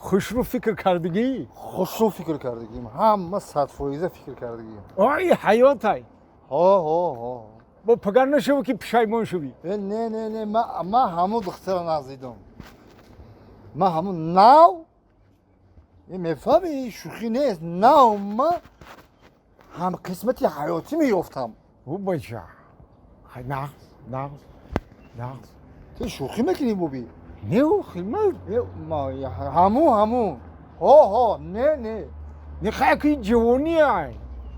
خوشرو فکر کردگی خوشرو فکر کردگیم همه 100% فکر کردگیم آی حیات های ها با پگر نشو که پشیمان شوی نه ما همون دختر نازیدم ما همون ناو این مفهمی شوخی نیست ناو ما هم قسمتی حیاتی میافتم او بچه نغز تو شوخی میکنی بوبی نه خیلی ما همون ها نه خیلی که جوانی های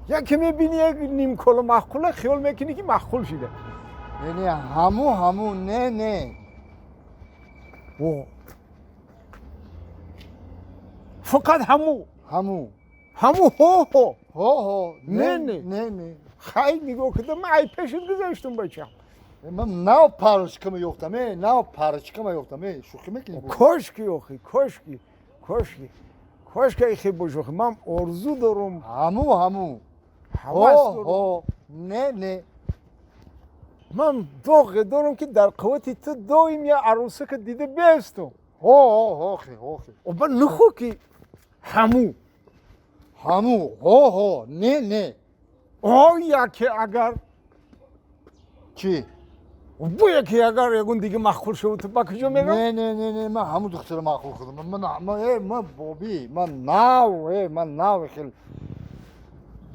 یکی میبینی یک نیم کلو مخوله خیال میکنی که مخول شده نه همون نه او فقط همو ها نه خیلی نگاه کده من ای پیشت گذاشتم بچم من ناو پارچکم یافتم شوخی میکنی کاشکی خیلی باشوخی من آرزو دارم همون حواس دارم نه من دوغه دارم که در قوتی تو دایم یه عروسه که دیده بیستم ها و من نخو که همو نه یکی اگر چی؟ بو یکی اگر یکون دیگه مخول شد تو بکجا میگم نه من همون دختر مخول خودم من بابی من ناو خیلی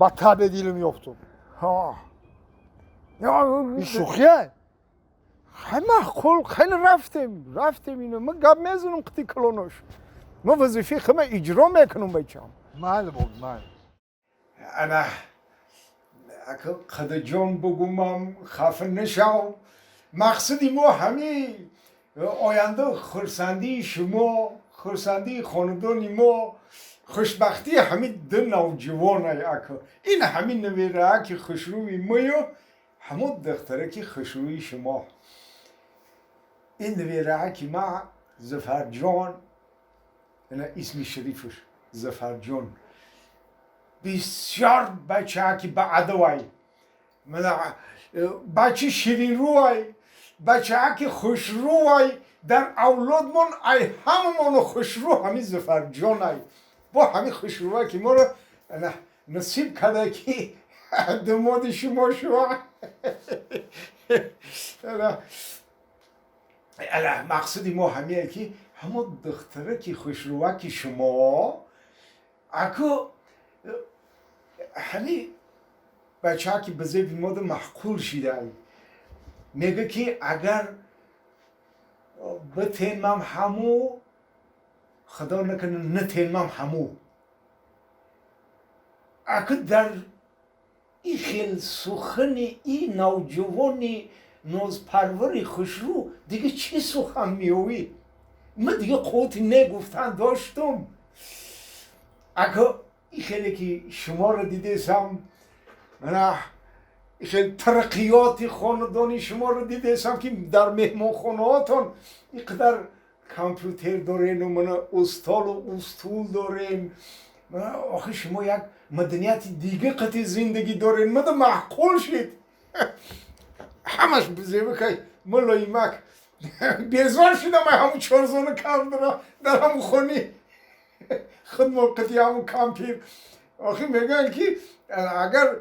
بدتر به دیلم یافتم این شوخیه خیلی مخول خیلی رفتیم اینو من گب میزنم قطی کلونش من وظیفه خیلی اجرا میکنم بچم بله بابی انا اگه قد جان بگومم خفه نشم مقصدی ما همین آینده خرسندی شما خرسندی خاندانی ما خوشبختی همین دو نوجوان اکا این همین نویره که خوشروی مایو همون دختره که خوشروی شما این نویره که ما زفر جان اینا اسم شریفش زفر جان بسیار بچه که بعدوی بچه شیرین روی بچه که خوش روی در اولادمون ای هممون خوش رو همین زفر جان ای با همین خوش روی که ما رو نصیب کرده که دماد شما شو مقصدی ما همیه که همون دختره که خوش روی که شما اکو همین بچه ها که بزه بیماد محکول شده ای میگه که اگر بتینمم همو خدا نکنه نتینمم همو اگه در این خیل سخن این نوجوانی نوزپروری خوشرو دیگه چی سخن میوی من دیگه قوتی نگفتن داشتم اگه این خیلی که شما رو دیدم من خیلی ترقیات خاندانی شما رو دیدم که در مهمان خانه هاتون اینقدر کامپیوتر دارین و من استال و استول دارین آخه شما یک مدنیت دیگه قطعی زندگی دارین من محقول شد همش بزه بکی ملایمک بیزار شدم همون 4 زانه کم دارم در همون خونی خود موقتی همون کامپیر آخه میگن که اگر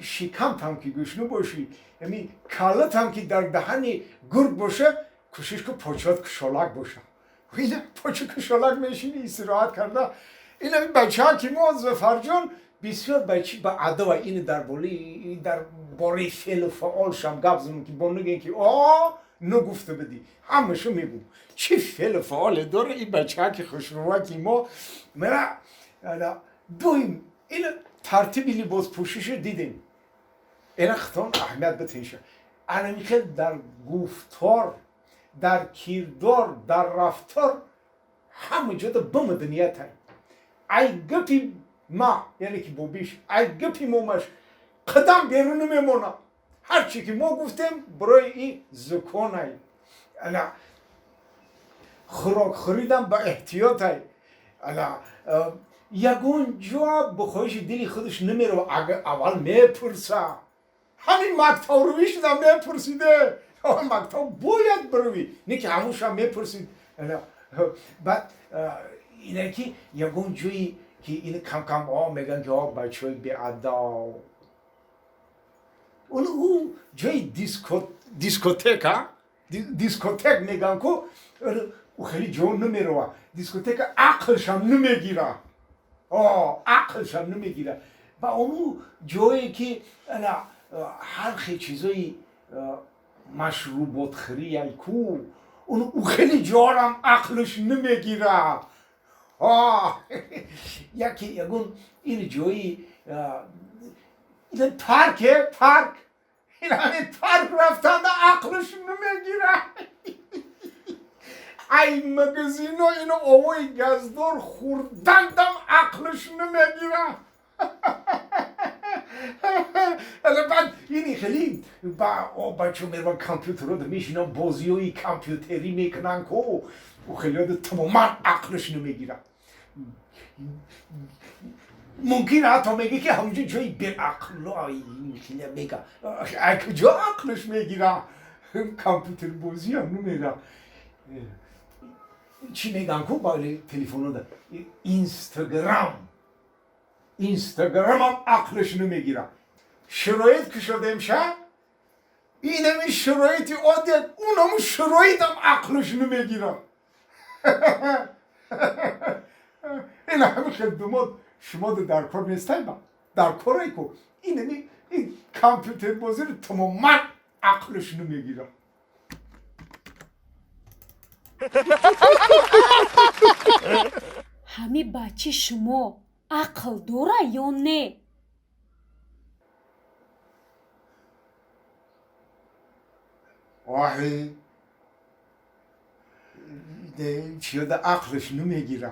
شکمت هم که گشنه باشی یعنی کالت هم که در دهن گرگ باشه کوشش که پاچات کشالک باشه این پاچه کشالک میشینی استراحت کرده این بچه ها که ما زفر جان بسیار بچه با عده و این در باره فعل و فعال شم گپ زنم که با نگه که نگفته بدی همشو میگم چه فعل و فعال داره این بچه ها که خوشروه که ما مرا دویم این ترتیبی لباس پوشش دیدیم این اختان اهمیت بتینشه انا میخواد در گفتار در کردار در رفتار همه جا به مدنیت هست ای گپی ما یعنی که بوبیش ای گپی مومش قدم بیرون نمیمونه هرچی که ما گفتیم برای این زکان هست انا خوراک خریدم با احتیاط هست انا یگون جواب بخواهش دلی خودش نمیره اول میپرسه همین مکتب روی شدم میپرسیده مکتب باید بروی نه که هموش هم میپرسید بعد اینه که یکون جوی که این کم کم میگن که بچه های بی ادا او جای دیسکوتک میگن که او خیلی جون نمیروه دیسکوتک عقلش هم نمیگیره عقلش هم نمیگیره و اونو جایی که هر خیلی چیزایی مشروبات خریه کو او خیلی جارم عقلش نمیگیره یکی یکون این جایی این پارک این همین پارک رفتن عقلش نمیگیره ای مگزینو اینو اوی گزدار خوردندم عقلش نمیگیره بعد اینی خیلی بچه میرون کامپیوتر رو میشینن بازیوی کامپیوتری میکنن که او خیلی تماما عقلش نمیگیره ممکن حتی میگه که همونجا جایی به عقل این خیلی میگه کجا عقلش میگیره کامپیوتر بازی هم نمیگه چی میگن که باید تلفن ده اینستاگرام هم عقلش نمیگیره شرایط که شده امشه این همی شرایطی عادی اون همون شرایط هم عقلش نمیگیره این همه خدمات شما در کار نیستن با در کاری که این کامپیوتر بازی رو تماما عقلش نمیگیره همی بچه شما عقل داره یا نه؟ آهی چی یاد عقلش نمیگیره